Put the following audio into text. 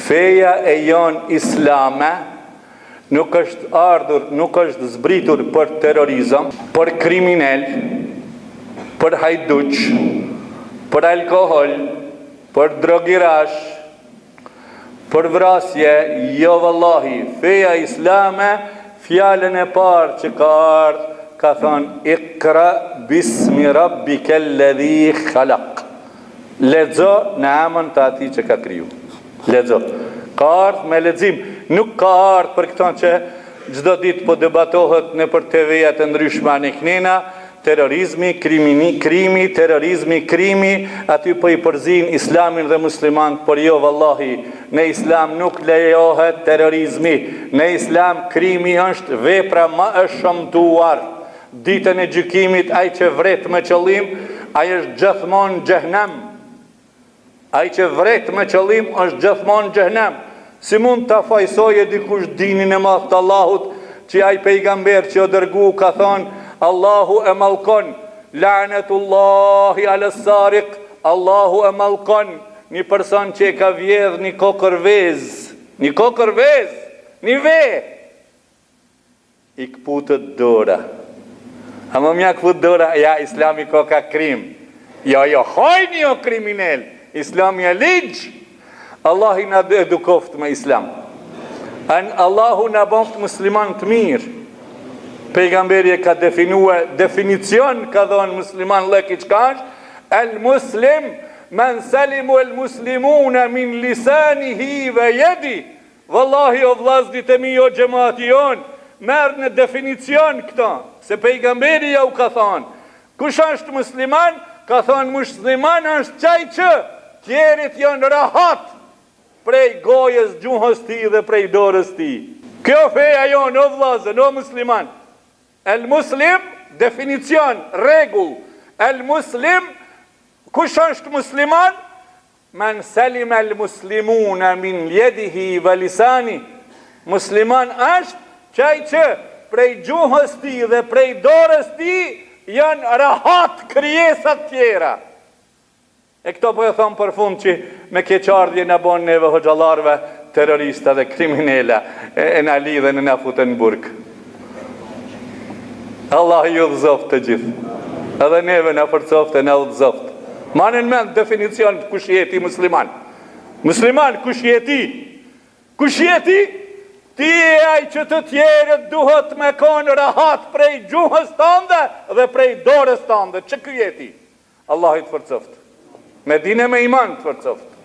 feja e jonë islame nuk është ardhur, nuk është zbritur për terrorizëm, për kriminal, për hajduq, për alkohol, për drogirash, për vrasje. Jo vallahi, feja islame, fjalën e parë që ka ardhur, ka thonë Iqra bismi rabbike alladhi khalaq. Lexo në emrin të atij që ka kriju. Lexo. Ka ardhur me lexim, nuk ka ardhur për këto që çdo ditë po debatohet në për TV-ja të ndryshme në knena, terrorizmi, krimi, terrorizmi, krimi, aty po i përzin islamin dhe musliman, por jo vallahi, në islam nuk lejohet terrorizmi, në islam krimi është vepra më e shëmtuar. Ditën e gjykimit, ai që vret me qëllim, ai është gjithmonë xhehenem. Ai që vret me qëllim është gjithmonë xhehenem. Si mund ta fajsojë dikush dinin e madh të Allahut, që ai pejgamber që o dërgu ka thonë Allahu e mallkon, la'natullahi ala sariq, Allahu e mallkon një person që e ka vjedh një kokërvez, një ve, i këputët dora. A më mja këput dora, ja, islami ko ka krim. Jo, hojni o kriminel, islami e ligj. Allah i na edukoft me islam. Allahu na boft musliman të mirë. Pejgamberi e ka definicion, ka dhonë musliman lëki qka është, el muslim, men salimu el muslimuna min lisanihi ve jedi. Wallahi o vlazdit e mi o gjemati jonë, merë në definicion këta, se pejgamberi ja u ka thonë, kush është musliman? Ka thonë musliman është qaj që tjerit janë rahat prej gojës, gjuhës ti dhe prej dorës ti. Kjo feja jonë o vlazën, o musliman. El muslim, definicion, regull. El muslim, kush është musliman? Men selim el muslimuna min ljedihi ve lisani. Musliman është qaj që prej gjuhës ti dhe prej dorës ti janë rahat krijesat tjera. E këto po e thonë për fund që me keqardhje në bon neve hoxalarve, terrorista dhe kriminela, e në lidhe në futën në burg. Allah ju dhëzoft të gjithë. Edhe neve në përcoft e në dhëzoft. Manin mend definicion të kush jeti musliman. Musliman, kush jeti? Kush jeti? Ti e aj që të tjerët duhet me konë rahat prej gjuhës tënde dhe prej dorës tënde. Që kjo jeti? Allah i të përcoft. Me dine me iman të përcoft.